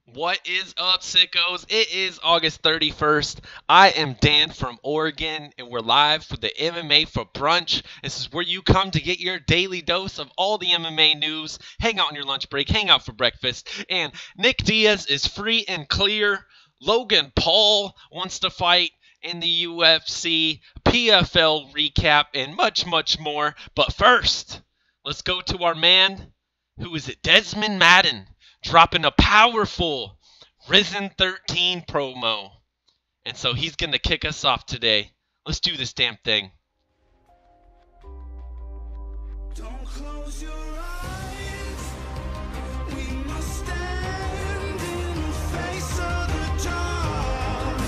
What is up, sickos? It is August 31st. I am Dan from Oregon, and we're live for the MMA for Brunch. This is where you come to get your daily dose of all the MMA news, hang out on your lunch break, hang out for breakfast, and Nick Diaz is free and clear. Logan Paul wants to fight in the UFC, PFL recap, and much, much more. But first, let's go to our man, who is it? Desmond Madden, dropping a powerful Risen 13 promo. And so he's going to kick us off today. Let's do this damn thing. Don't close your eyes. We must stand in the face of the dark.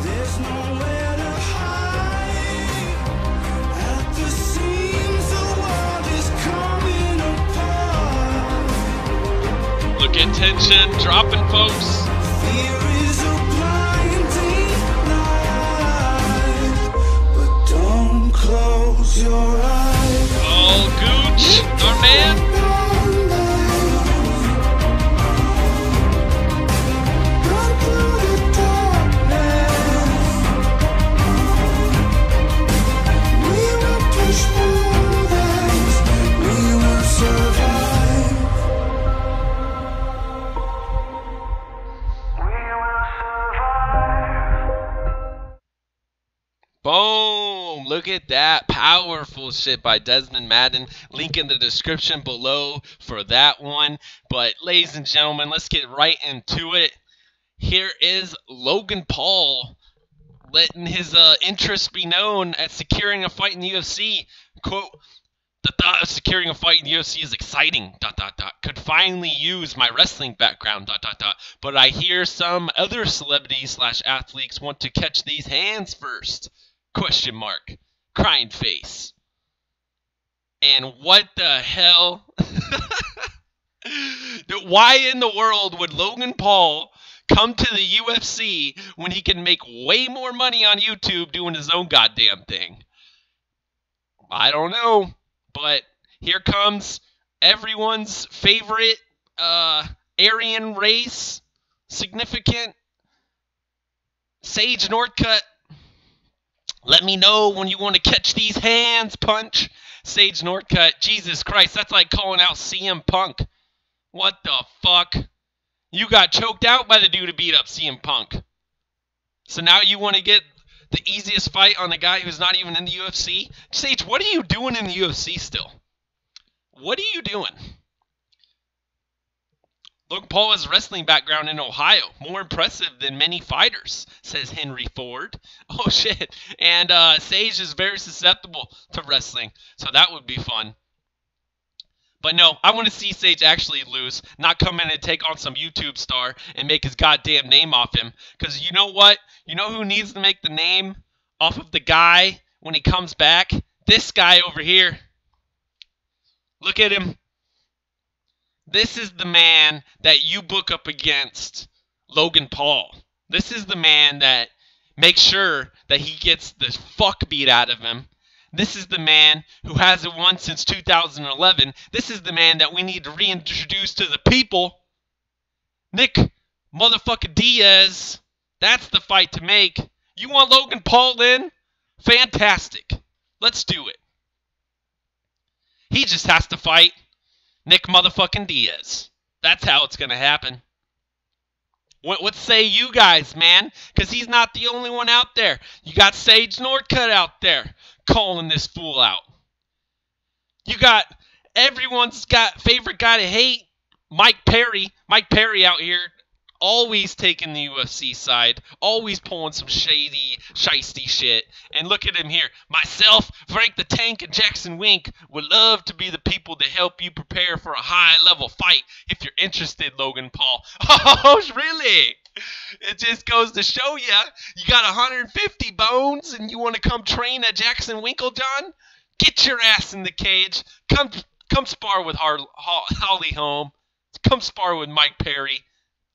There's nowhere to hide. At the seams, the world is coming apart. Look at tension, dropping folks. Fear is a blinding light, but don't close your eyes. Oh, Gooch, our man. Run through the darkness. We will push through this. We will survive. We will survive. Boom! Look at that. Powerful shit by Desmond Madden. Link in the description below for that one. But ladies and gentlemen, let's get right into it. Here is Logan Paul letting his interest be known at securing a fight in the UFC. Quote, "The thought of securing a fight in the UFC is exciting, ... Could finally use my wrestling background, ... But I hear some other celebrities / athletes want to catch these hands first. Question mark. Crying face." And what the hell? Why in the world would Logan Paul come to the UFC when he can make way more money on YouTube doing his own goddamn thing? I don't know. But here comes everyone's favorite Aryan race significant, Sage Northcutt. Let me know when you want to catch these hands, punch. Sage Northcutt. Jesus Christ, that's like calling out CM Punk. What the fuck? You got choked out by the dude who beat up CM Punk. So now you want to get the easiest fight on the guy who's not even in the UFC? Sage, what are you doing in the UFC still? What are you doing? Logan Paul has a wrestling background in Ohio. More impressive than many fighters, says Henry Ford. Oh, shit. And Sage is very susceptible to wrestling, so that would be fun. But no, I want to see Sage actually lose, not come in and take on some YouTube star and make his goddamn name off him. Because you know what? You know who needs to make the name off of the guy when he comes back? This guy over here. Look at him. This is the man that you book up against Logan Paul. This is the man that makes sure that he gets the fuck beat out of him. This is the man who hasn't won since 2011. This is the man that we need to reintroduce to the people. Nick motherfucking Diaz. That's the fight to make. You want Logan Paul in? Fantastic. Let's do it. He just has to fight Nick motherfucking Diaz. That's how it's going to happen. What say you guys, man? Because he's not the only one out there. You got Sage Northcutt out there calling this fool out. You got everyone's got favorite guy to hate, Mike Perry. Mike Perry out here always taking the UFC side, always pulling some shady, shisty shit. And look at him here. Myself, Frank the Tank, and Jackson Wink would love to be the people to help you prepare for a high-level fight if you're interested, Logan Paul. Oh, really? It just goes to show you, you got 150 bones and you want to come train at Jackson Winklejohn? Get your ass in the cage. Come spar with Holly Holm. Come spar with Mike Perry.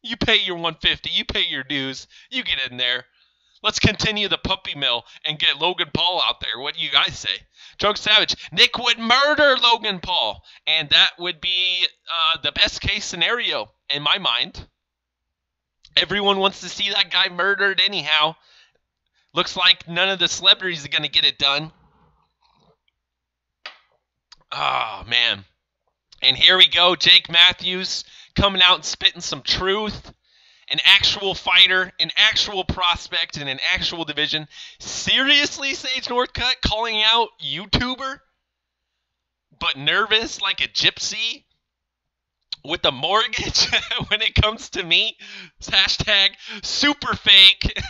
You pay your 150. You pay your dues. You get in there. Let's continue the puppy mill and get Logan Paul out there. What do you guys say? Drunk Savage. Nick would murder Logan Paul. And that would be the best case scenario in my mind. Everyone wants to see that guy murdered anyhow. Looks like none of the celebrities are going to get it done. Oh, man. And here we go. Jake Matthews coming out and spitting some truth. An actual fighter, an actual prospect in an actual division. Seriously, Sage Northcutt calling out YouTuber? But nervous like a gypsy? With a mortgage when it comes to me? Hashtag super fake.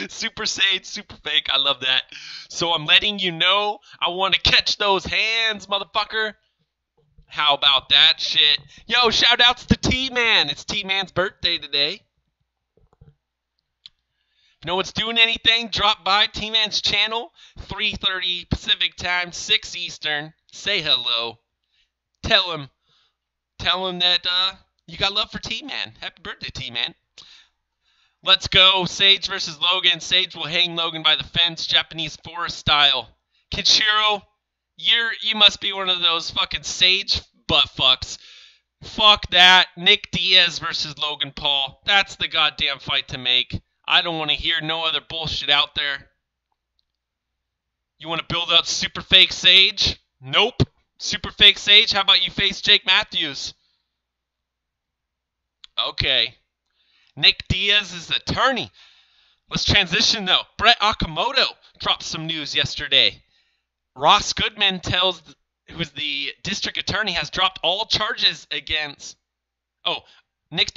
Super Sage, super fake. I love that. So I'm letting you know I want to catch those hands, motherfucker. How about that shit? Yo, shout outs to T-Man. It's T-Man's birthday today. If no one's doing anything, drop by T-Man's channel. 3:30 Pacific time, 6 Eastern. Say hello. Tell him that you got love for T-Man. Happy birthday, T-Man. Let's go. Sage versus Logan. Sage will hang Logan by the fence, Japanese forest style. Kenshiro, you must be one of those fucking Sage butt fucks. Fuck that. Nick Diaz versus Logan Paul. That's the goddamn fight to make. I don't want to hear no other bullshit out there. You want to build up super fake Sage? Nope. Super fake Sage? How about you face Jake Matthews? Okay. Nick Diaz's attorney. Let's transition though. Brett Okamoto dropped some news yesterday. Ross Goodman who's the district attorney, has dropped all charges against... Oh, Nick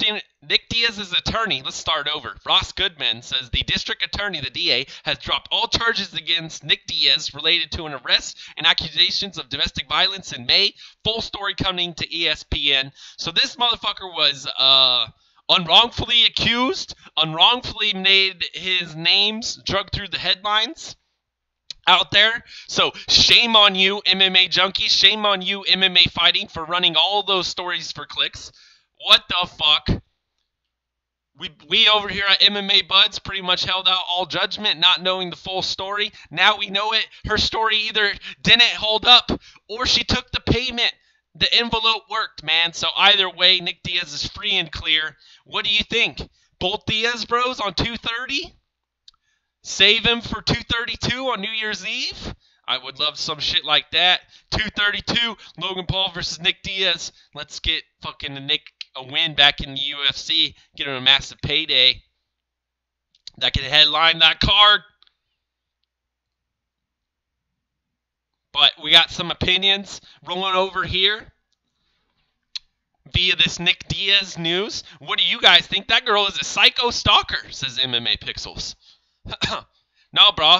Diaz's attorney, let's start over. Ross Goodman says the district attorney, the DA, has dropped all charges against Nick Diaz related to an arrest and accusations of domestic violence in May. Full story coming to ESPN. So this motherfucker was unwrongfully accused, unwrongfully made his names drug through the headlines out there. So shame on you, MMA junkies. Shame on you, MMA fighting, for running all those stories for clicks. What the fuck? We over here at MMA Buds pretty much held out all judgment, not knowing the full story. Now we know it. Her story either didn't hold up or she took the payment. The envelope worked, man. So either way, Nick Diaz is free and clear. What do you think? Both Diaz bros on 230? Save him for 232 on New Year's Eve? I would love some shit like that. 232, Logan Paul versus Nick Diaz. Let's get fucking Nick a win back in the UFC. Get him a massive payday. That can headline that card. But we got some opinions rolling over here via this Nick Diaz news. What do you guys think? That girl is a psycho stalker, says MMA Pixels. No, bro.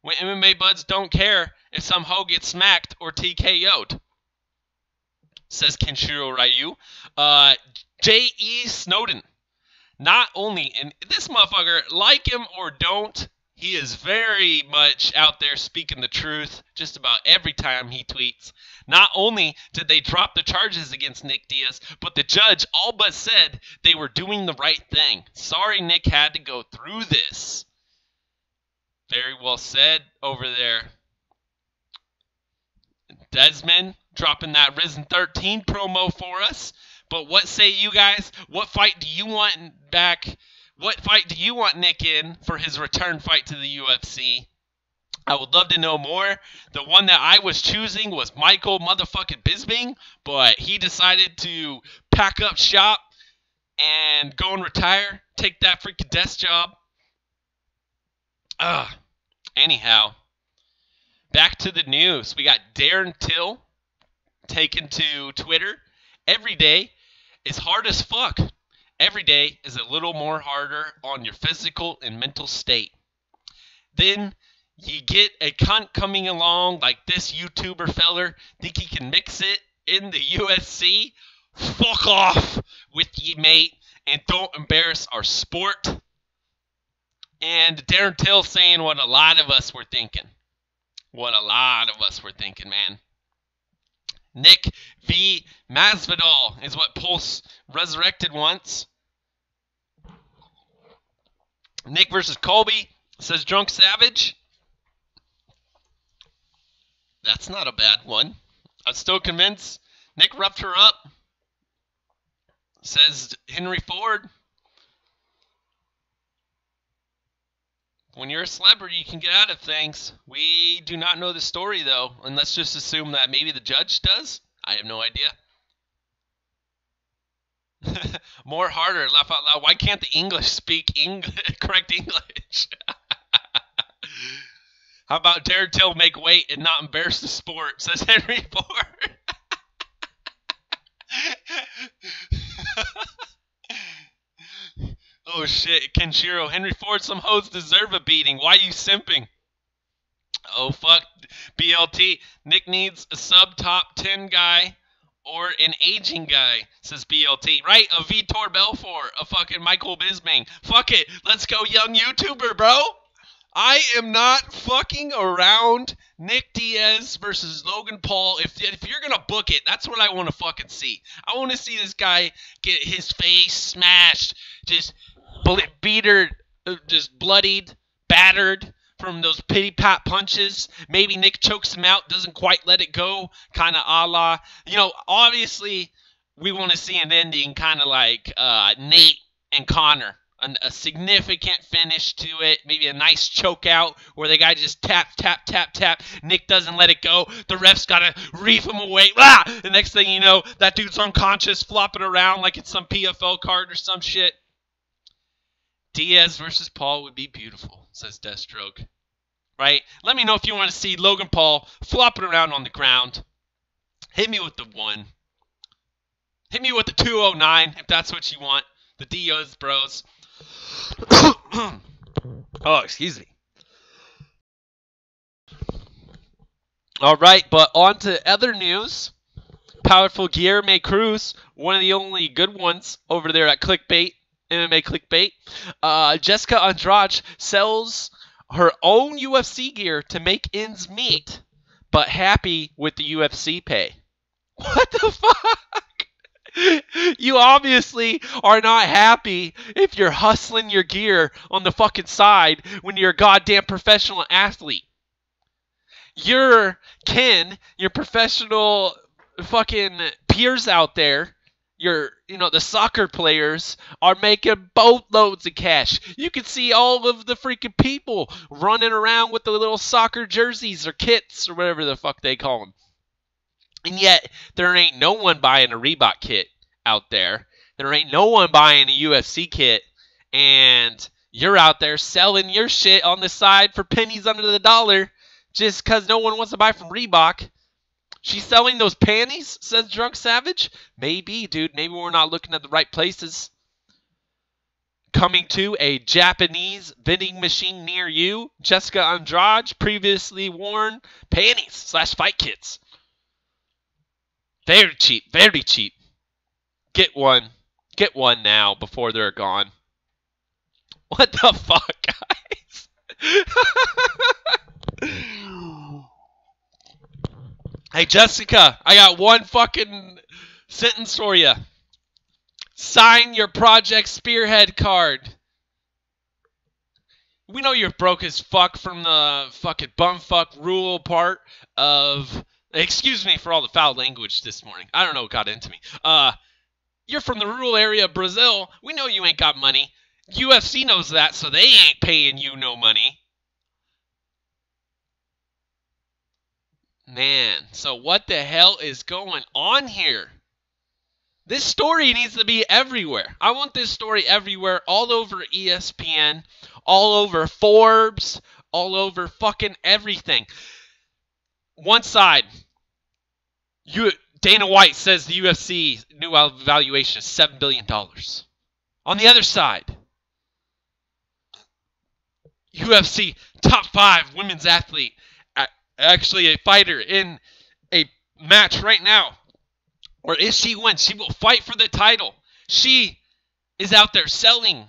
When MMA Buds don't care if some hoe gets smacked or TKO'd, says Kenshiro Ryu. J.E. Snowden. Not only, and this motherfucker, like him or don't, he is very much out there speaking the truth just about every time he tweets. Not only did they drop the charges against Nick Diaz, but the judge all but said they were doing the right thing. Sorry Nick had to go through this. Very well said over there. Desmond dropping that Risen 13 promo for us. But what say you guys? What fight do you want back? What fight do you want Nick in for his return fight to the UFC? I would love to know more. The one that I was choosing was Michael motherfucking Bisping, but he decided to pack up shop and go and retire. Take that freaking desk job. Anyhow, back to the news. We got Darren Till taken to Twitter. Every day is hard as fuck. Every day is a little more harder on your physical and mental state. Then you get a cunt coming along like this YouTuber feller, think he can mix it in the UFC? Fuck off with ye, mate, and don't embarrass our sport. And Darren Till saying what a lot of us were thinking. What a lot of us were thinking, man. Nick V. Masvidal is what Pulse resurrected once. Nick versus Colby, says Drunk Savage. That's not a bad one. I'm still convinced. Nick roughed her up, says Henry Ford. When you're a celebrity, you can get out of things. We do not know the story, though, and let's just assume that maybe the judge does. I have no idea. More harder, laugh out loud. Why can't the English speak correct English? How about dare till make weight and not embarrass the sport, says Henry Ford. Oh shit, Kenshiro. Henry Ford, some hoes deserve a beating. Why you simping? Oh fuck, BLT. Nick needs a sub-top 10 guy or an aging guy, says BLT. Right, a Vitor Belfort, a fucking Michael Bisping. Fuck it, let's go young YouTuber, bro. I am not fucking around. Nick Diaz versus Logan Paul. If you're going to book it, that's what I want to fucking see. I want to see this guy get his face smashed, just just bloodied, battered from those pity-pat punches. Maybe Nick chokes him out, doesn't quite let it go, kind of a la. Obviously, we want to see an ending kind of like Nate and Connor. A significant finish to it, maybe a nice choke out where the guy just tap, tap, tap, tap. Nick doesn't let it go. The ref's got to reef him away. Ah! The next thing you know, that dude's unconscious, flopping around like it's some PFL card or some shit. Diaz versus Paul would be beautiful, says Deathstroke. Right? Let me know if you want to see Logan Paul flopping around on the ground. Hit me with the 1. Hit me with the 209 if that's what you want. The Diaz bros. Oh, excuse me. All right, but on to other news. Powerful Gear May Cruz, one of the only good ones over there at Clickbait, MMA Clickbait. Jessica Andrade sells her own UFC gear to make ends meet, but happy with the UFC pay. What the fuck? You obviously are not happy if you're hustling your gear on the fucking side when you're a goddamn professional athlete. Your professional fucking peers out there, the soccer players are making boatloads of cash. You can see all of the freaking people running around with the little soccer jerseys or kits or whatever the fuck they call them. And yet, there ain't no one buying a Reebok kit out there. There ain't no one buying a UFC kit. And you're out there selling your shit on the side for pennies under the dollar just because no one wants to buy from Reebok. She's selling those panties, says Drunk Savage? Maybe, dude. Maybe we're not looking at the right places. Coming to a Japanese vending machine near you. Jessica Andrade previously worn panties / fight kits. Very cheap, very cheap. Get one. Get one now before they're gone. What the fuck, guys? Hey, Jessica, I got one fucking sentence for you. Sign your Project Spearhead card. We know you're broke as fuck from the fucking bumfuck rural part of... Excuse me for all the foul language this morning. I don't know what got into me. You're from the rural area of Brazil. We know you ain't got money. UFC knows that, so they ain't paying you no money. Man, so what the hell is going on here? This story needs to be everywhere. I want this story everywhere, all over ESPN, all over Forbes, all over fucking everything. One side, Dana White says the UFC new valuation is $7 billion. On the other side, UFC top 5 women's athlete, actually a fighter in a match right now, or if she wins, she will fight for the title. She is out there selling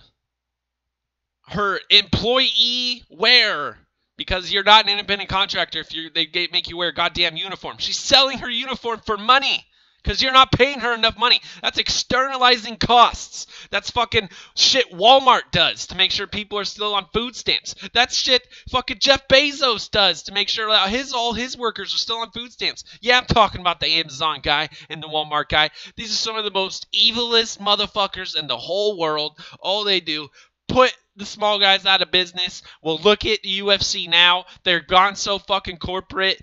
her employee wear. Because you're not an independent contractor if they make you wear a goddamn uniform. She's selling her uniform for money. Because you're not paying her enough money. That's externalizing costs. That's fucking shit Walmart does to make sure people are still on food stamps. That's shit fucking Jeff Bezos does to make sure that all his workers are still on food stamps. Yeah, I'm talking about the Amazon guy and the Walmart guy. These are some of the most evilest motherfuckers in the whole world. All they do, put the small guys out of business. Well, look at the UFC now. They're gone so fucking corporate.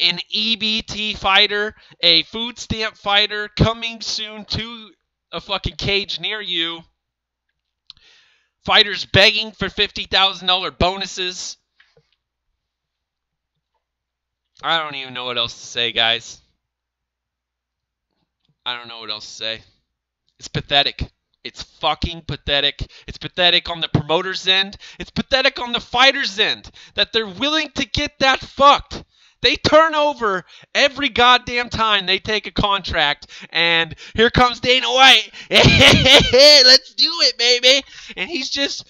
An EBT fighter, a food stamp fighter, coming soon to a fucking cage near you. Fighters begging for $50,000 bonuses. I don't even know what else to say, guys. I don't know what else to say. It's pathetic. It's fucking pathetic. It's pathetic on the promoter's end. It's pathetic on the fighter's end that they're willing to get that fucked. They turn over every goddamn time they take a contract, and here comes Dana White. Let's do it, baby. And he's just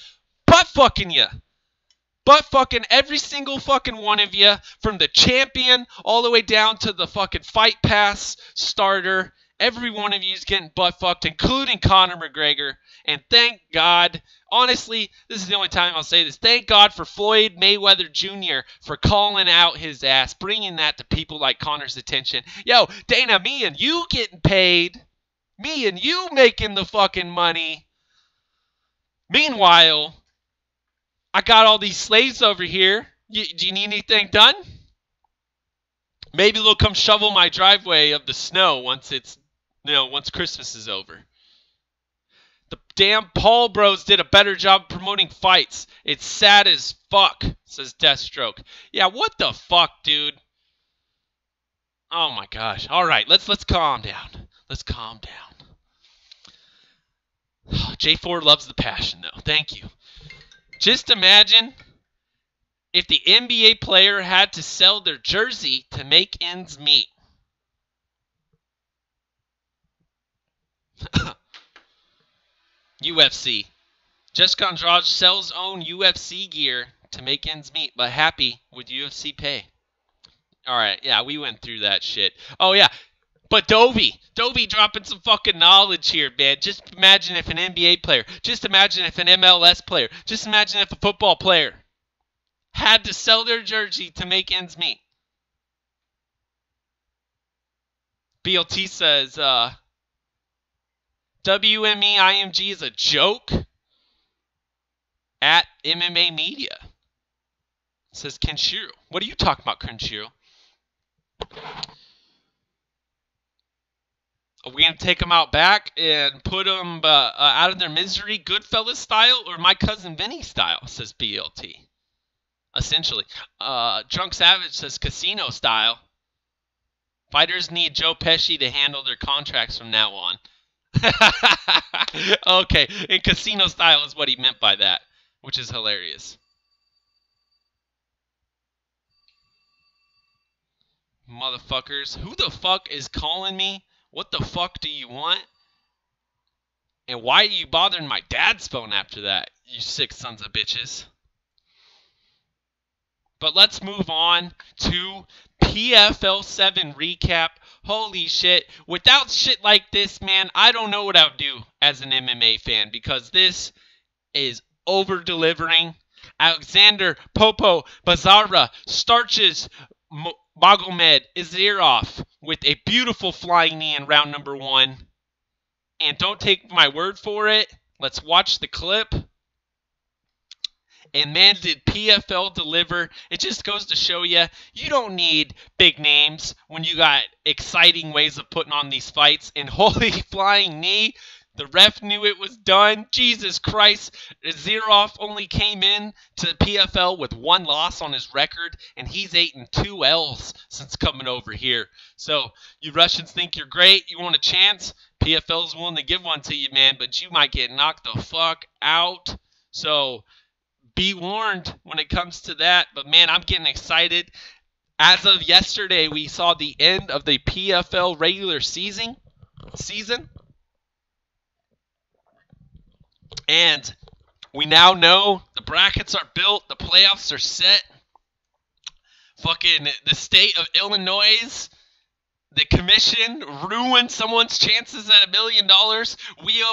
butt-fucking you. Butt-fucking every single fucking one of you, from the champion all the way down to the fucking Fight Pass starter. Every one of you is getting butt-fucked, including Conor McGregor. And thank God, honestly, this is the only time I'll say this. Thank God for Floyd Mayweather Jr. for calling out his ass, bringing that to people like Conor's attention. Yo, Dana, me and you getting paid. Me and you making the fucking money. Meanwhile, I got all these slaves over here. Do you need anything done? Maybe they'll come shovel my driveway of the snow once Christmas is over. The damn Paul bros did a better job promoting fights. It's sad as fuck, says Deathstroke. Yeah, what the fuck, dude? Oh my gosh. All right, let's calm down. Let's calm down. J4 loves the passion, though. Thank you. Just imagine if the NBA player had to sell their jersey to make ends meet. UFC. Jessica Andrade sells own UFC gear to make ends meet, but happy with UFC pay. Alright, yeah, we went through that shit. Oh, yeah. But Dovey dropping some fucking knowledge here, man. Just imagine if an NBA player, just imagine if an MLS player, just imagine if a football player had to sell their jersey to make ends meet. BLT says, WME IMG is a joke at MMA Media. Says Kenshiro. What are you talking about, Kenshiro? Are we going to take them out back and put them out of their misery, Goodfellas style, or My Cousin Vinny style, says BLT. Essentially. Drunk Savage says casino style. Fighters need Joe Pesci to handle their contracts from now on. Okay, and casino style is what he meant by that, which is hilarious. Motherfuckers. Who the fuck is calling me? What the fuck do you want? And why are you bothering my dad's phone after that, you sick sons of bitches? But let's move on to PFL 7 recap. Holy shit. Without shit like this, man, I don't know what I would do as an MMA fan, because this is over-delivering. Alexander Popo Bazara starches Magomed Izirov with a beautiful flying knee in round number 1. And don't take my word for it. Let's watch the clip. And man, did PFL deliver. It just goes to show you, you don't need big names when you got exciting ways of putting on these fights. And holy flying knee, the ref knew it was done. Jesus Christ. Zirov only came in to PFL with 1 loss on his record, and he's 8-2 L's since coming over here. So you Russians think you're great, you want a chance? PFL's willing to give one to you, man, but you might get knocked the fuck out. So be warned when it comes to that. But man, I'm getting excited. As of yesterday, we saw the end of the PFL regular season. And we now know the brackets are built, the playoffs are set. Fucking the state of Illinois The commission ruined someone's chances at $1 million.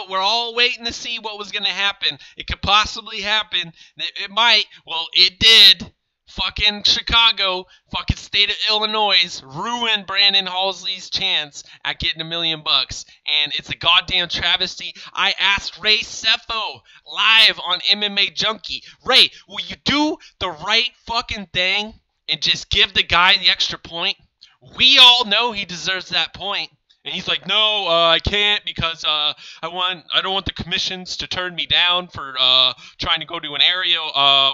We're all waiting to see what was going to happen. It could possibly happen. It might. Well, it did. Fucking Chicago, fucking state of Illinois ruined Brandon Halsley's chance at getting $1 million. And it's a goddamn travesty. I asked Ray Sefo live on MMA Junkie. Ray, will you do the right fucking thing and just give the guy the extra point? We all know he deserves that point. And he's like, no, I can't because I don't want the commissions to turn me down for trying to go to an area.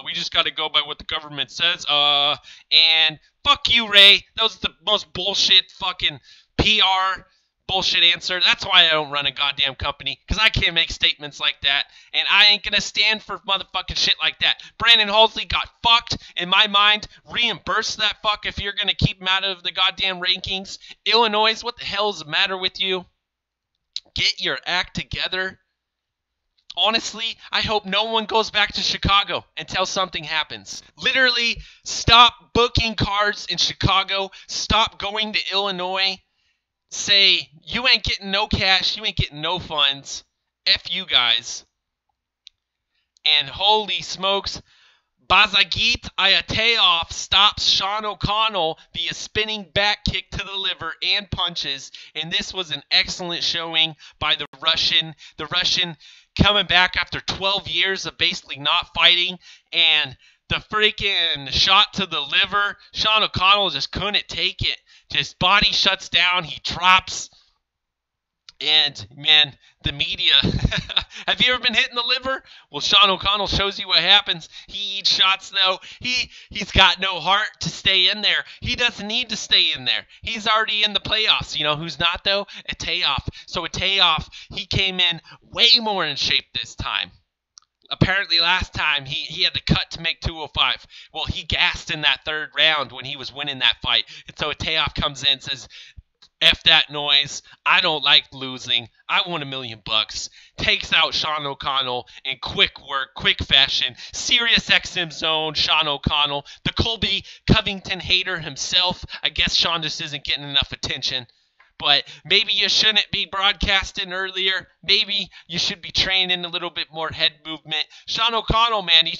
We just got to go by what the government says. And fuck you, Ray. That was the most bullshit fucking PR bullshit answer. That's why I don't run a goddamn company, because I can't make statements like that, and I ain't gonna stand for motherfucking shit like that. Brandon Halsley got fucked, in my mind. Reimburse that fuck if you're gonna keep him out of the goddamn rankings. Illinois, what the hell is the matter with you? Get your act together. Honestly, I hope no one goes back to Chicago until something happens. Literally, stop booking cards in Chicago. Stop going to Illinois. Say, you ain't getting no cash, you ain't getting no funds. F you guys. And holy smokes, Bazagit Ayateov stops Sean O'Connell via spinning back kick to the liver and punches. And this was an excellent showing by the Russian. The Russian coming back after 12 years of basically not fighting. And the freaking shot to the liver, Sean O'Connell just couldn't take it. His body shuts down. He drops. And, man, the media. Have you ever been hit in the liver? Well, Sean O'Connell shows you what happens. He eats shots, though. He's got no heart to stay in there. He doesn't need to stay in there. He's already in the playoffs. You know who's not, though? Ataev. So Ataev, he came in way more in shape this time. Apparently last time he had to cut to make 205. Well, he gassed in that third round when he was winning that fight. And so Ataev comes in and says, F that noise. I don't like losing. I want $1 million. Takes out Sean O'Connell in quick work, quick fashion. Sirius XM zone, Sean O'Connell. The Colby Covington hater himself. I guess Sean just isn't getting enough attention. But maybe you shouldn't be broadcasting earlier. Maybe you should be training a little bit more head movement. Sean O'Connell, man, he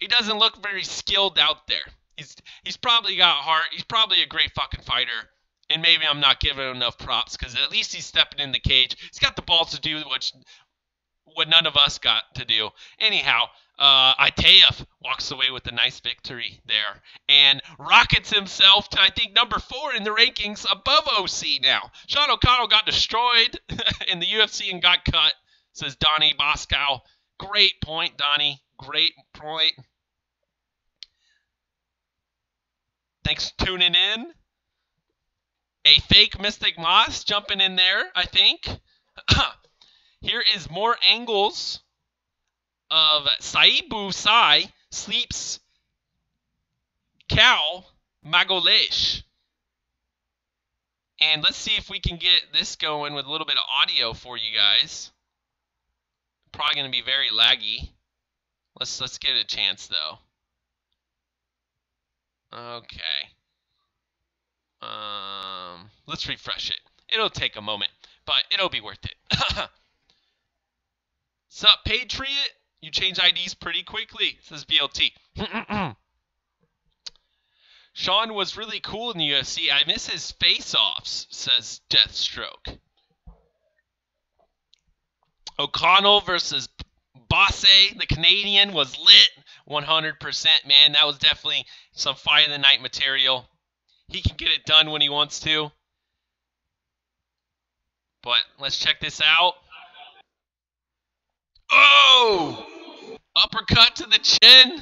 doesn't look very skilled out there. He's probably got heart. He's probably a great fucking fighter. And maybe I'm not giving him enough props because at least he's stepping in the cage. He's got the balls to do what none of us got to do. Anyhow, Ataev walks away with a nice victory there and rockets himself to, I think, number 4 in the rankings above OC now. Sean O'Connell got destroyed in the UFC and got cut, says Donnie Boscow. Great point, Donnie. Great point. Thanks for tuning in. A fake Mystic Moss jumping in there, I think. Here is more angles of Saibu Sai sleeps Cal Magolesh. And let's see if we can get this going with a little bit of audio for you guys. Probably going to be very laggy. Let's give it a chance though. Okay. Let's refresh it. It'll take a moment, but it'll be worth it. Sup, Patriot? You change IDs pretty quickly, says BLT. Sean was really cool in the UFC. I miss his face-offs, says Deathstroke. O'Connell versus Bosse, the Canadian, was lit. 100%, man. That was definitely some Fight of the Night material. He can get it done when he wants to. But let's check this out. Oh! Uppercut to the chin.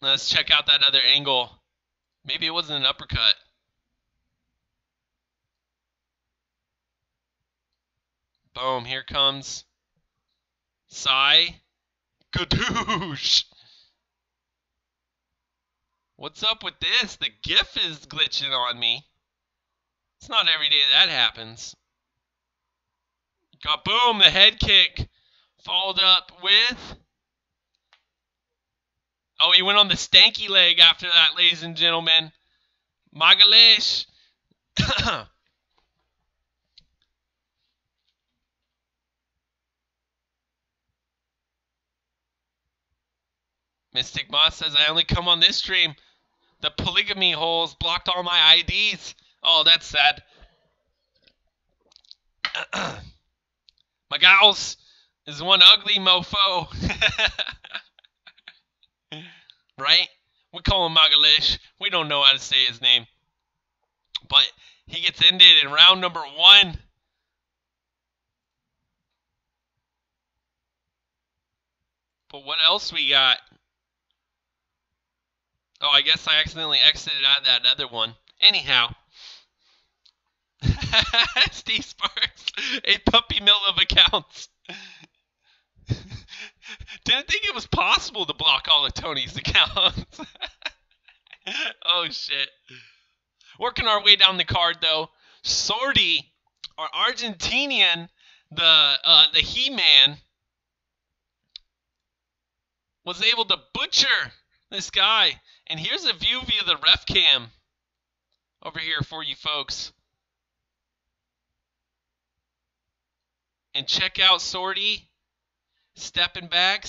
Let's check out that other angle. Maybe it wasn't an uppercut. Boom, here comes Sai. Gadoosh! What's up with this? The GIF is glitching on me. It's not every day that happens. Got boom, the head kick. Followed up with Oh, he went on the stanky leg after that, ladies and gentlemen. Magalish. Mystic Moss says, I only come on this stream. The polygamy holes blocked all my IDs. Oh, that's sad. My gals is one ugly mofo. Right? We call him Magalish. We don't know how to say his name. But he gets ended in round number 1. But what else we got? Oh, I guess I accidentally exited out of that other one. Anyhow. Steve Sparks, a puppy mill of accounts. Didn't think it was possible to block all of Tony's accounts. Oh, shit. Working our way down the card, though. Sordi, our Argentinian, the He-Man, was able to butcher this guy. And here's a view via the ref cam over here for you folks. And check out Sordi. Stepping back.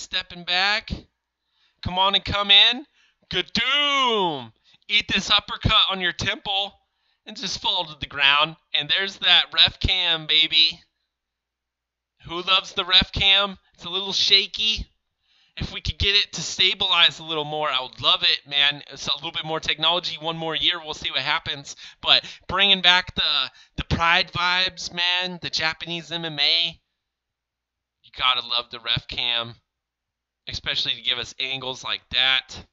Come on and come in. Gadoom! Eat this uppercut on your temple and just fall to the ground. And there's that ref cam, baby. Who loves the ref cam? It's a little shaky. If we could get it to stabilize a little more, I would love it, man. It's a little bit more technology, one more year, we'll see what happens. But bringing back the Pride vibes, man, the Japanese MMA, you gotta love the ref cam, especially to give us angles like that.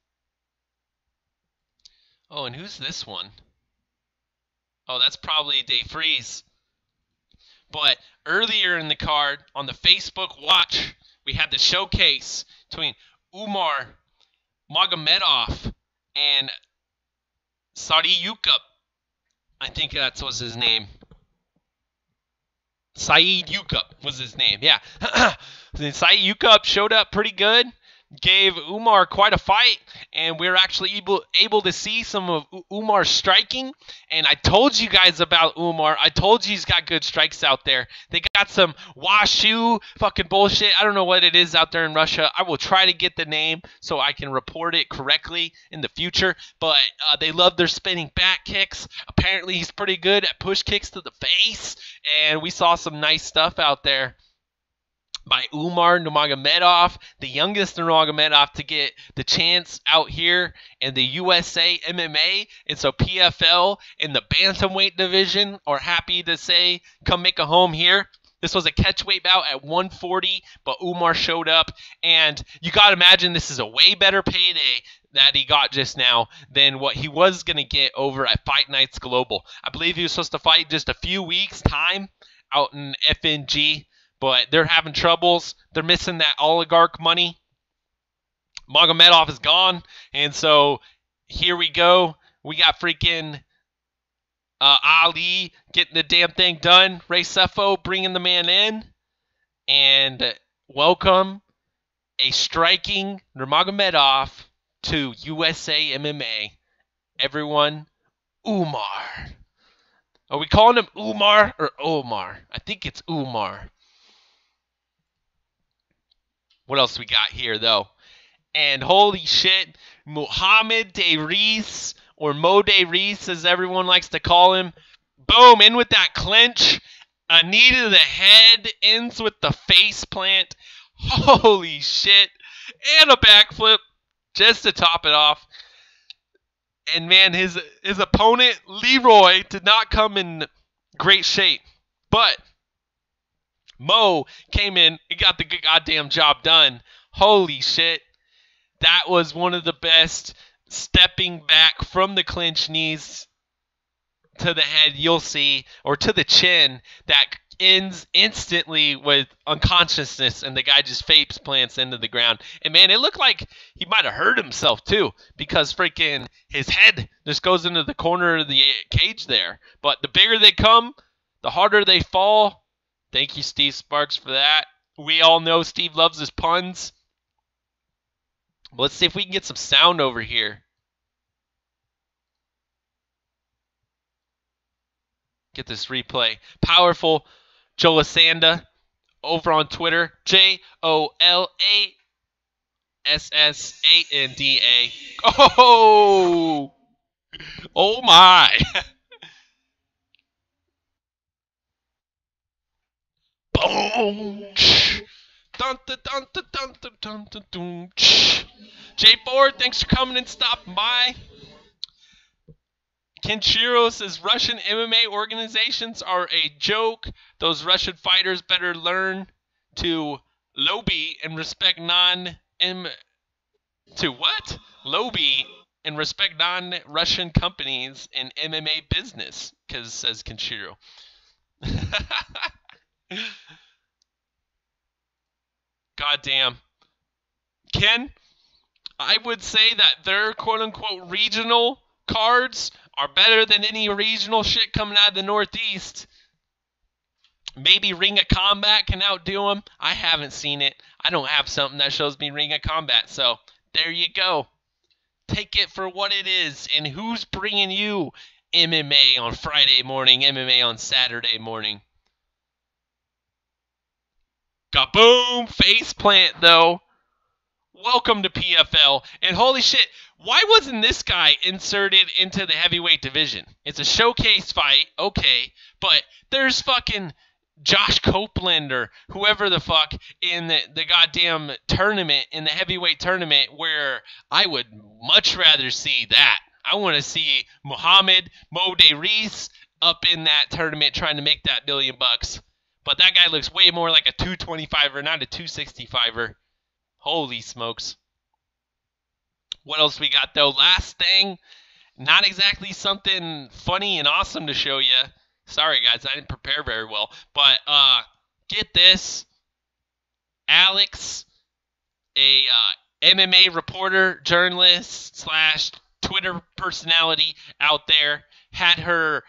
Oh, and who's this one? Oh, that's probably Dave Freeze. But earlier in the card, on the Facebook Watch, we had the showcase between Umar Magomedov and Saudi Yukup. I think that was his name. Saeed Yukup was his name, yeah. Saeed Yukup showed up pretty good. Gave Umar quite a fight, and we were actually able to see some of Umar's striking. And I told you guys about Umar. I told you he's got good strikes out there. They got some Washu fucking bullshit. I don't know what it is out there in Russia. I will try to get the name so I can report it correctly in the future. But they love their spinning back kicks. Apparently he's pretty good at push kicks to the face. And we saw some nice stuff out there by Umar Nurmagomedov, the youngest Nurmagomedov to get the chance out here in the USA MMA. And so PFL in the bantamweight division are happy to say, come make a home here. This was a catchweight bout at 140, but Umar showed up. And you got to imagine this is a way better payday that he got just now than what he was going to get over at Fight Nights Global. I believe he was supposed to fight just a few weeks' time out in FNG. But they're having troubles. They're missing that oligarch money. Magomedov is gone. And so here we go. We got freaking Ali getting the damn thing done. Ray Sefo bringing the man in. And welcome a striking Nurmagomedov to USA MMA. Everyone, Umar. Are we calling him Umar or Omar? I think it's Umar. What else we got here, though? And holy shit, Muhammad Reis, or Mo Reis, as everyone likes to call him. Boom, in with that clinch. A knee to the head, ends with the face plant. Holy shit. And a backflip just to top it off. And man, his opponent, Leroy, did not come in great shape. But Mo came in and got the goddamn job done. Holy shit. That was one of the best stepping back from the clinch knees to the head you'll see, or to the chin, that ends instantly with unconsciousness, and the guy just face plants into the ground. And man, it looked like he might have hurt himself too, because freaking his head just goes into the corner of the cage there. But the bigger they come, the harder they fall. Thank you, Steve Sparks, for that. We all know Steve loves his puns. Let's see if we can get some sound over here. Get this replay. Powerful Jolasanda over on Twitter. JOLASSANDA. Oh! Oh my! Boom! Dun, dun, dun, dun, dun, dun, dun, dun, dun. Jay Ford, thanks for coming and stopping by. Kenshiro says Russian MMA organizations are a joke. Those Russian fighters better learn to lobby and respect lobby and respect non-Russian companies in MMA business, because says Kenshiro. Goddamn. Ken, I would say that their quote-unquote regional cards are better than any regional shit coming out of the Northeast. Maybe Ring of Combat can outdo them. I haven't seen it. I don't have something that shows me Ring of Combat, so there you go. Take it for what it is. And who's bringing you MMA on Friday morning, MMA on Saturday morning? Kaboom! Faceplant, though. Welcome to PFL. And holy shit, why wasn't this guy inserted into the heavyweight division? It's a showcase fight, okay, but there's fucking Josh Copeland or whoever the fuck in the goddamn tournament, in the heavyweight tournament, where I would much rather see that. I want to see Muhammad Reis up in that tournament trying to make that $1 million. But that guy looks way more like a 225er, not a 265er. Holy smokes. What else we got, though? Last thing, not exactly something funny and awesome to show you. Sorry, guys, I didn't prepare very well. But get this. Alex, a MMA reporter, journalist, / Twitter personality out there, had her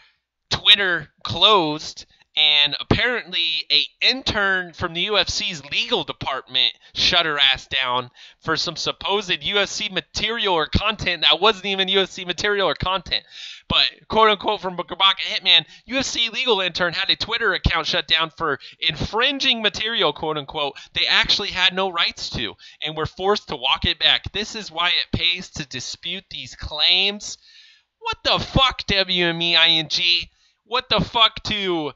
Twitter closed. And apparently a intern from the UFC's legal department shut her ass down for some supposed UFC material or content that wasn't even UFC material or content. But quote-unquote from Kabaka Hitman, UFC legal intern had a Twitter account shut down for infringing material, quote-unquote, they actually had no rights to and were forced to walk it back. This is why it pays to dispute these claims. What the fuck, WMEING? What the fuck to...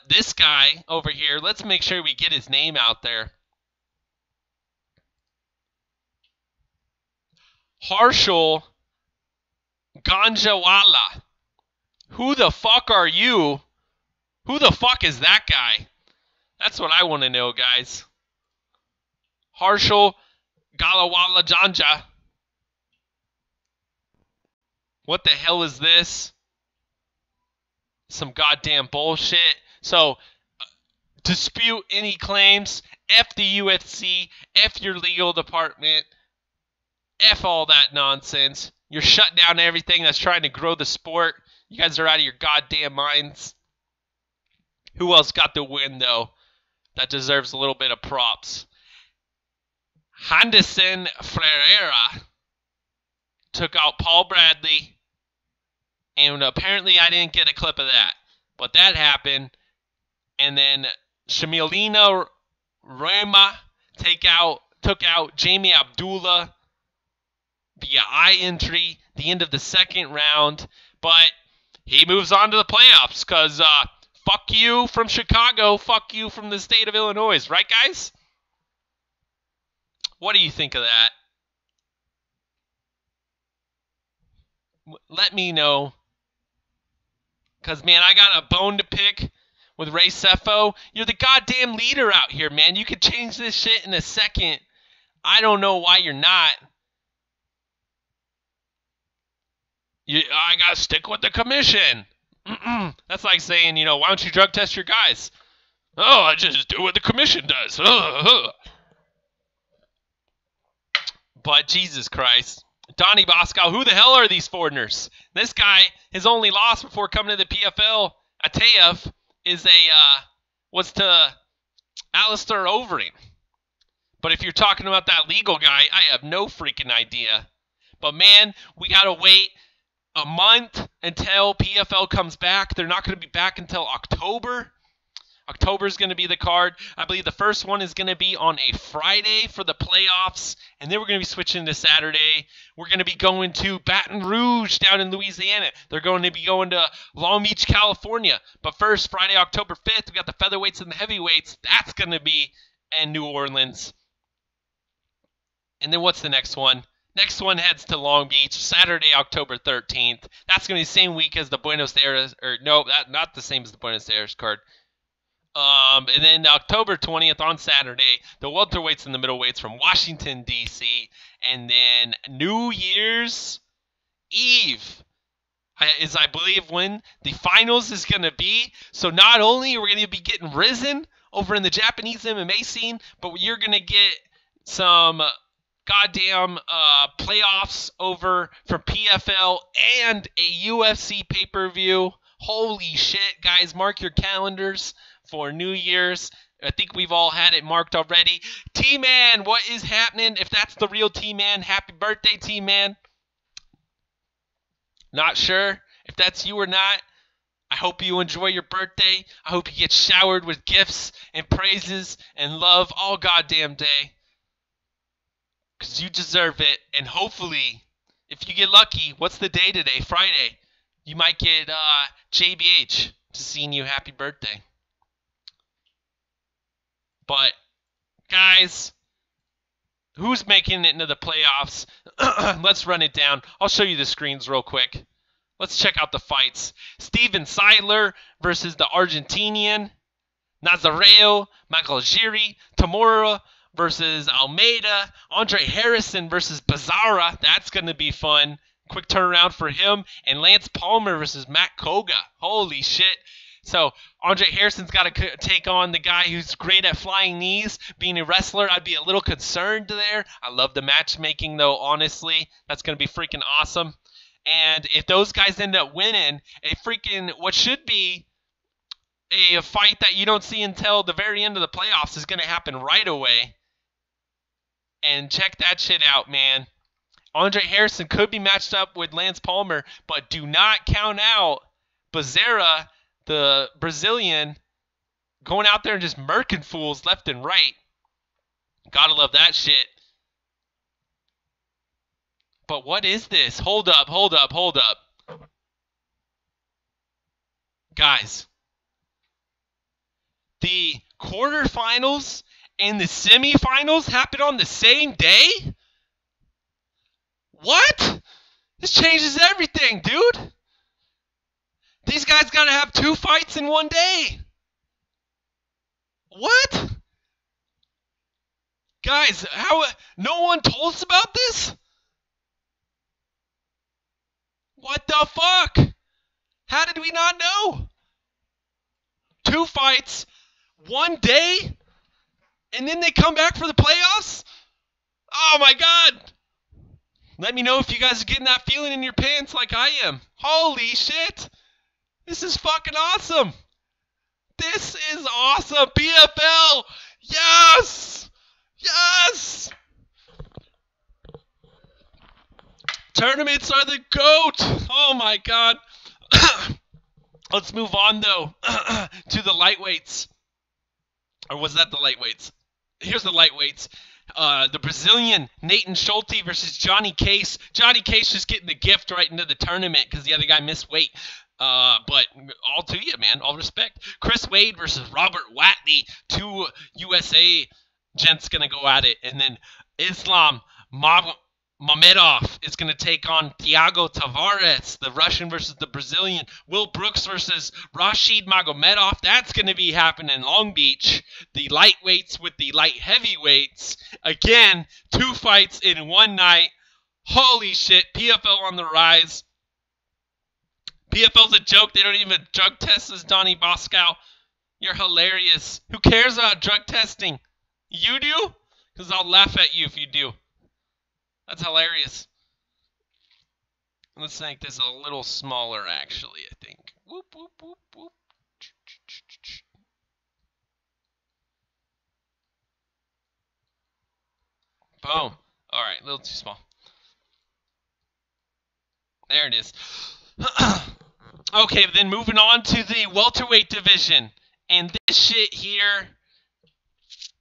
this guy over here, let's make sure we get his name out there. Harshal Ganjawala. Who the fuck are you? Who the fuck is that guy? That's what I want to know, guys. Harshal Galawala Janja. What the hell is this? Some goddamn bullshit. So, dispute any claims. F the UFC. F your legal department. F all that nonsense. You're shutting down everything that's trying to grow the sport. You guys are out of your goddamn minds. Who else got the win, though? That deserves a little bit of props. Henderson Ferreira took out Paul Bradley. And apparently I didn't get a clip of that. But that happened. And then Shamilina Rema took out Jamie Abdullah via eye injury the end of the second round. But he moves on to the playoffs because fuck you from Chicago, fuck you from the state of Illinois. Right, guys? What do you think of that? Let me know. Because, man, I got a bone to pick with Ray Sefo. You're the goddamn leader out here, man. You could change this shit in a second. I don't know why you're not. I got to stick with the commission. That's like saying, why don't you drug test your guys? Oh, I just do what the commission does. But Jesus Christ. Donnie Bosco, who the hell are these foreigners? This guy, his only loss before coming to the PFL, Ataev, was to Alistair Overeem. But if you're talking about that legal guy, I have no freaking idea. But man, we gotta wait a month until PFL comes back. They're not going to be back until October. October is going to be the card. I believe the first one is going to be on a Friday for the playoffs, and then we're going to be switching to Saturday. We're going to be going to Baton Rouge down in Louisiana. They're going to be going to Long Beach, California. But first, Friday, October 5th, we got the featherweights and the heavyweights. That's going to be in New Orleans. And then what's the next one? Next one heads to Long Beach, Saturday, October 13th. That's going to be the same week as the Buenos Aires, or no, not the same as the Buenos Aires card. And then October 20th on Saturday, the welterweights and the middleweights from Washington, D.C. And then New Year's Eve is, I believe, when the finals is going to be. So not only are we going to be getting risen over in the Japanese MMA scene, but you're going to get some goddamn playoffs over for PFL and a UFC pay-per-view. Holy shit, guys, mark your calendars for New Year's. I think we've all had it marked already. T-Man, what is happening? If that's the real T-Man, happy birthday, T-Man. Not sure if that's you or not. I hope you enjoy your birthday. I hope you get showered with gifts and praises and love all goddamn day. Because you deserve it. And hopefully, if you get lucky, what's the day today? Friday. You might get JBH to sing you happy birthday. But, guys, who's making it into the playoffs? Let's run it down. I'll show you the screens real quick. Let's check out the fights. Steven Seidler versus the Argentinian. Nazareo Magalgiri. Tamura versus Almeida. Andre Harrison versus Bazara. That's going to be fun. Quick turnaround for him. And Lance Palmer versus Matt Koga. Holy shit. So, Andre Harrison's got to take on the guy who's great at flying knees. Being a wrestler, I'd be a little concerned there. I love the matchmaking, though, honestly. That's going to be freaking awesome. And if those guys end up winning, a freaking, what should be a fight that you don't see until the very end of the playoffs is going to happen right away. And check that shit out, man. Andre Harrison could be matched up with Lance Palmer, but do not count out Bazara, the Brazilian, going out there and just murking fools left and right. Gotta love that shit. But what is this? Hold up. Guys, the quarterfinals and the semifinals happen on the same day? What? This changes everything, dude. These guys gotta have 2 fights in one day. What? Guys, how? No one told us about this? What the fuck? How did we not know? 2 fights, one day, and then they come back for the playoffs? Oh my god. Let me know if you guys are getting that feeling in your pants like I am. Holy shit. This is fucking awesome. This is awesome. PFL. Yes. Yes. Tournaments are the GOAT. Oh my god. Let's move on though to the lightweights. Or was that the lightweights? Here's the lightweights. The Brazilian Nathan Schulte versus Johnny Case. Johnny Case just getting the gift right into the tournament because the other guy missed weight. But all to you, man. All respect. Chris Wade versus Robert Watley. 2 USA gents going to go at it. And then Islam Mamedov is going to take on Thiago Tavares, the Russian versus the Brazilian. Will Brooks versus Rashid Magomedov. That's going to be happening in Long Beach. The lightweights with the light heavyweights. Again, 2 fights in one night. Holy shit. PFL on the rise. PFL's a joke. They don't even drug test as Donnie Boscow. You're hilarious. Who cares about drug testing? You do? Because I'll laugh at you if you do. That's hilarious. Let's make this a little smaller, actually, I think. Whoop, whoop, whoop, whoop. little too small. There it is. Okay, then moving on to the welterweight division. And this shit here,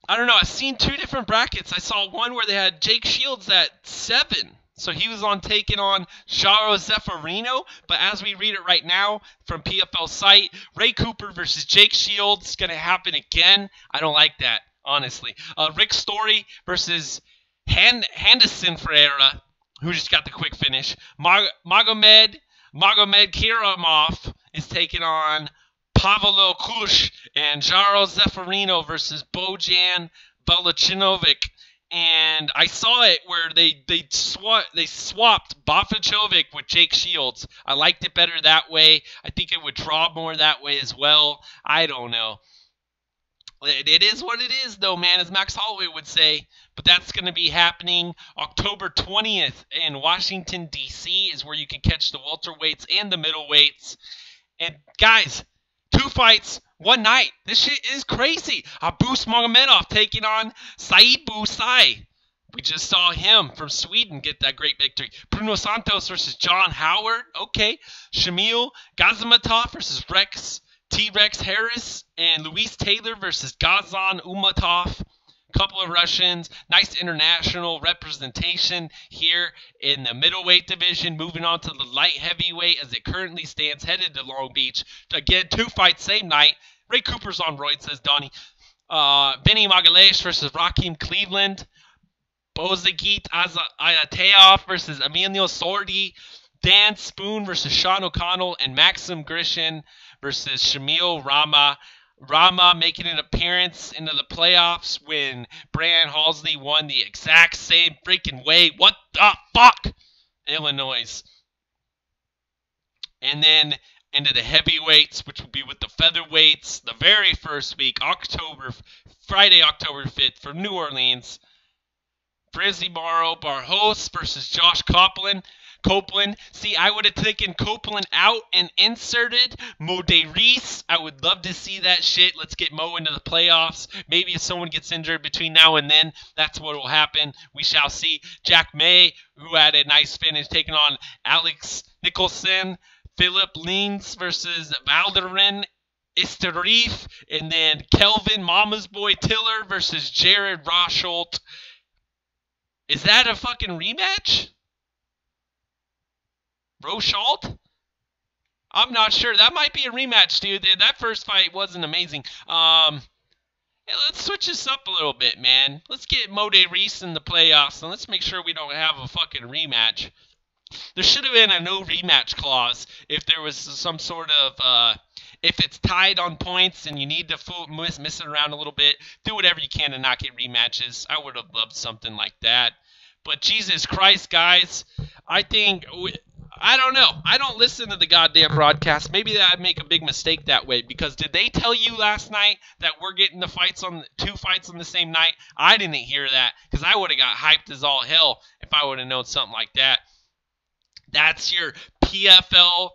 I don't know. I've seen two different brackets. I saw one where they had Jake Shields at 7. So he was taking on Jaro Zeffirino. But as we read it right now from PFL site, Ray Cooper versus Jake Shields is going to happen again. I don't like that, honestly. Rick Story versus Henderson Ferreira, who just got the quick finish. Magomed Kiramov is taking on Pavlo Kush, and Jaro Zeffirino versus Bojan Velachinovic. And I saw it where they swapped Bafachovic with Jake Shields. I liked it better that way. I think it would draw more that way as well. I don't know. It is what it is, though, man, as Max Holloway would say. But that's going to be happening October 20th in Washington, D.C. is where you can catch the welterweights and the middleweights. And, guys, 2 fights, 1 night. This shit is crazy. Abus Magomedov taking on Said Bousai. We just saw him from Sweden get that great victory. Bruno Santos versus John Howard. Okay. Shamil Gazimatov versus T-Rex Harris. And Luis Taylor versus Gazan Umatov. Couple of Russians. Nice international representation here in the middleweight division. Moving on to the light heavyweight as it currently stands, headed to Long Beach. Again, 2 fights same night. Ray Cooper's on roid, says Donnie. Benny Magalhaes versus Raheem Cleveland. Bozagit Ayateov versus Emilio Sordi. Dan Spoon versus Sean O'Connell. And Maxim Grishin versus Shamil Rama. Rama making an appearance into the playoffs when Brian Halsley won the exact same freaking way. What the fuck? Illinois. And then into the heavyweights, which will be with the featherweights the very first week, Friday, October 5th from New Orleans. Frizzy Barros versus Josh Copeland. See, I would have taken Copeland out and inserted Mo De Reese. I would love to see that shit. Let's get Mo into the playoffs. Maybe if someone gets injured between now and then, that's what will happen. We shall see. Jack May, who had a nice finish, taking on Alex Nicholson. Philip Lins versus Valderin Isterif. And then Kelvin Mama's Boy Tiller versus Jared Rosholt. Is that a fucking rematch? Rosholt? I'm not sure. That might be a rematch, dude. That first fight wasn't amazing. Let's switch this up a little bit, man. Let's get Mo De Reese in the playoffs, and let's make sure we don't have a fucking rematch. There should have been a no rematch clause if there was some sort of, if it's tied on points and you need to miss it around a little bit, do whatever you can to not get rematches. I would have loved something like that. But Jesus Christ, guys, I don't know. I don't listen to the goddamn broadcast. Maybe I'd make a big mistake that way, because did they tell you last night that we're getting the 2 fights on the same night? I didn't hear that, because I would have got hyped as all hell if I would have known something like that. That's your PFL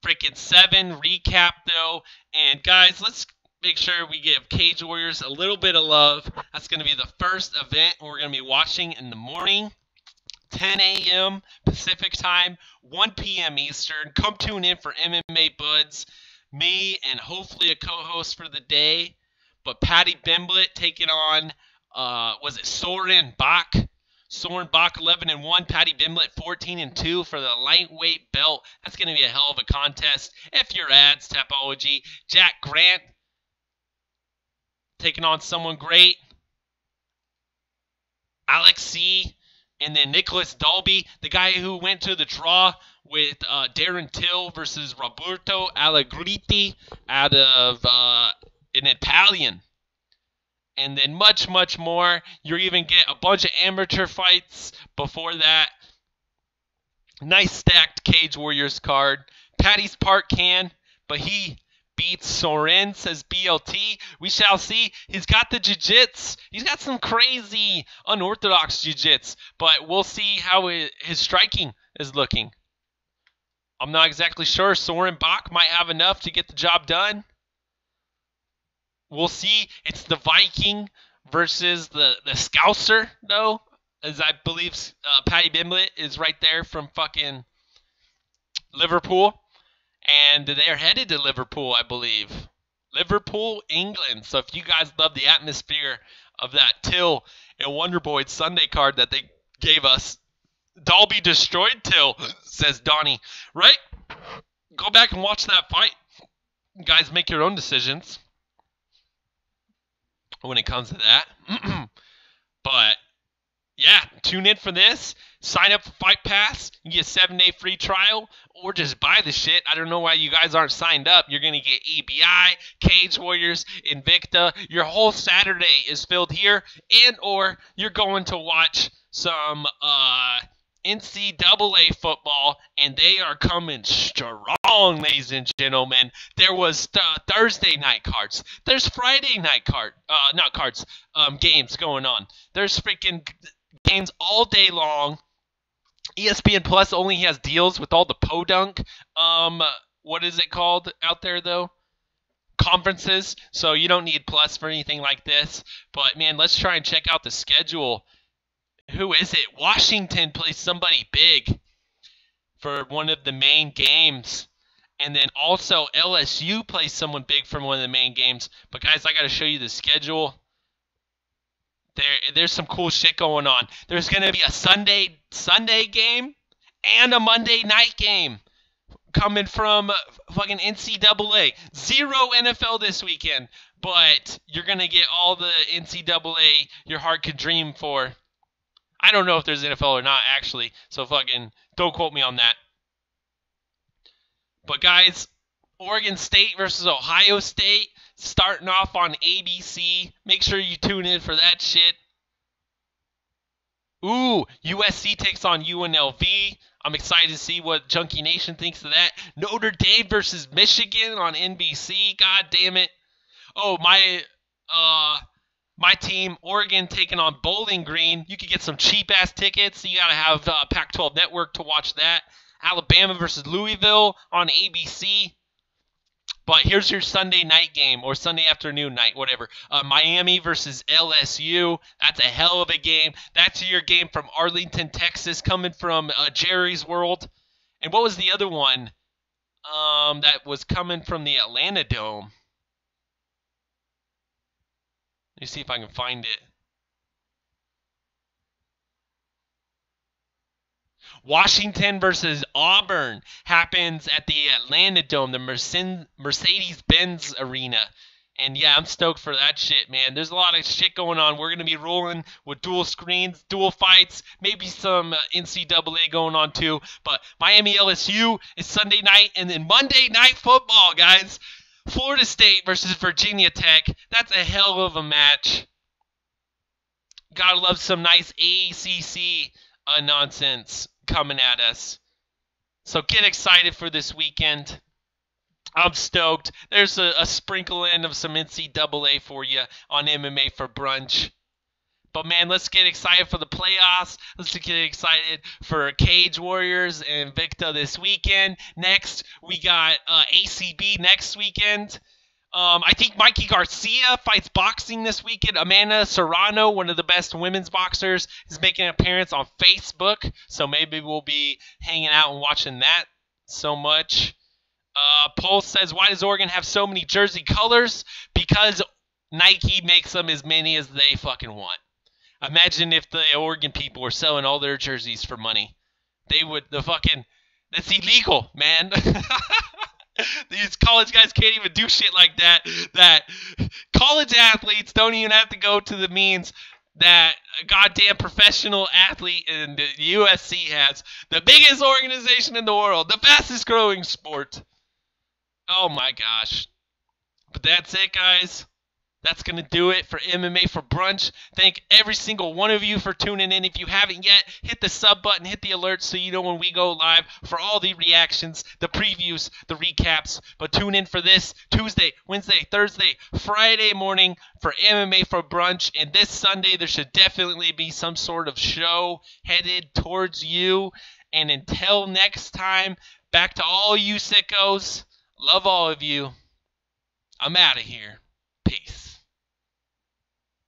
freaking 7 recap, though. And, guys, let's make sure we give Cage Warriors a little bit of love. That's going to be the first event we're going to be watching in the morning. 10 a.m. Pacific time, 1 p.m. Eastern. Come tune in for MMA Buds. Me and hopefully a co-host for the day. But Patty Bimblett taking on, was it Soren Bach? Soren Bach 11-1. Patty Bimblett 14-2 for the lightweight belt. That's going to be a hell of a contest. If your ads, Tapology. Jack Grant taking on someone great. Alex C. And then Nicholas Dalby, the guy who went to the draw with Darren Till versus Roberto Allegretti out of an Italian. And then much, much more. You even get a bunch of amateur fights before that. Nice stacked Cage Warriors card. Patty's part can, but he beats Soren, says BLT. We shall see. He's got the jiu-jits. He's got some crazy unorthodox jiu-jits, but we'll see how his striking is looking. I'm not exactly sure. Soren Bach might have enough to get the job done. We'll see. It's the Viking versus the Scouser, though. as I believe Patty Bimblett is right there from fucking Liverpool. And they're headed to Liverpool, I believe. Liverpool, England. So if you guys love the atmosphere of that Till and Wonderboy Sunday card that they gave us, Dalby destroyed Till, says Donnie. Right? Go back and watch that fight. You guys make your own decisions when it comes to that. But yeah, tune in for this. Sign up for Fight Pass. You get a 7-day free trial, or just buy the shit. I don't know why you guys aren't signed up. You're going to get ABI, Cage Warriors, Invicta. Your whole Saturday is filled here, and or you're going to watch some NCAA football, and they are coming strong, ladies and gentlemen. There was Thursday night cards. There's Friday night games going on. There's freaking games all day long. ESPN Plus only has deals with all the podunk, what is it called out there though? Conferences. So you don't need Plus for anything like this. But man, let's try and check out the schedule. Who is it? Washington plays somebody big for one of the main games. And then also LSU plays someone big for one of the main games. But guys, I got to show you the schedule. There's some cool shit going on. There's going to be a Sunday game and a Monday night game coming from fucking NCAA. Zero NFL this weekend, but you're going to get all the NCAA your heart could dream for. I don't know if there's NFL or not, actually, so fucking don't quote me on that. But guys, Oregon State versus Ohio State, starting off on ABC. Make sure you tune in for that shit. Ooh, USC takes on UNLV. I'm excited to see what Junkie Nation thinks of that. Notre Dame versus Michigan on NBC. God damn it. Oh, my team, Oregon, taking on Bowling Green. You could get some cheap-ass tickets. So you got to have Pac-12 Network to watch that. Alabama versus Louisville on ABC. But here's your Sunday night game, or Sunday afternoon night, whatever. Miami versus LSU. That's a hell of a game. That's your game from Arlington, Texas, coming from Jerry's World. And what was the other one that was coming from the Atlanta Dome? Let me see if I can find it. Washington versus Auburn happens at the Atlanta Dome, the Mercedes-Benz Arena. And yeah, I'm stoked for that shit, man. There's a lot of shit going on. We're going to be rolling with dual screens, dual fights, maybe some NCAA going on too. But Miami LSU is Sunday night, and then Monday Night Football, guys. Florida State versus Virginia Tech. That's a hell of a match. Gotta love some nice ACC nonsense coming at us. So get excited for this weekend. I'm stoked. There's a sprinkle in of some NCAA for you on MMA for brunch. But man, let's get excited for the playoffs. Let's get excited for Cage Warriors and Invicta this weekend. Next, we got ACB next weekend. I think Mikey Garcia fights boxing this weekend. Amanda Serrano, one of the best women's boxers, is making an appearance on Facebook. So maybe we'll be hanging out and watching that so much. Pulse says, why does Oregon have so many jersey colors? Because Nike makes them as many as they fucking want. Imagine if the Oregon people were selling all their jerseys for money. That's illegal, man. These college guys can't even do shit like that. That college athletes don't even have to go to the means that a goddamn professional athlete in the UFC has. The biggest organization in the world. The fastest growing sport. Oh my gosh. But that's it, guys. That's going to do it for MMA for Brunch. Thank every single one of you for tuning in. If you haven't yet, hit the sub button, hit the alerts so you know when we go live for all the reactions, the previews, the recaps. But tune in for this Tuesday, Wednesday, Thursday, Friday morning for MMA for Brunch. And this Sunday, there should definitely be some sort of show headed towards you. And until next time, back to all you sickos. Love all of you. I'm out of here. Peace.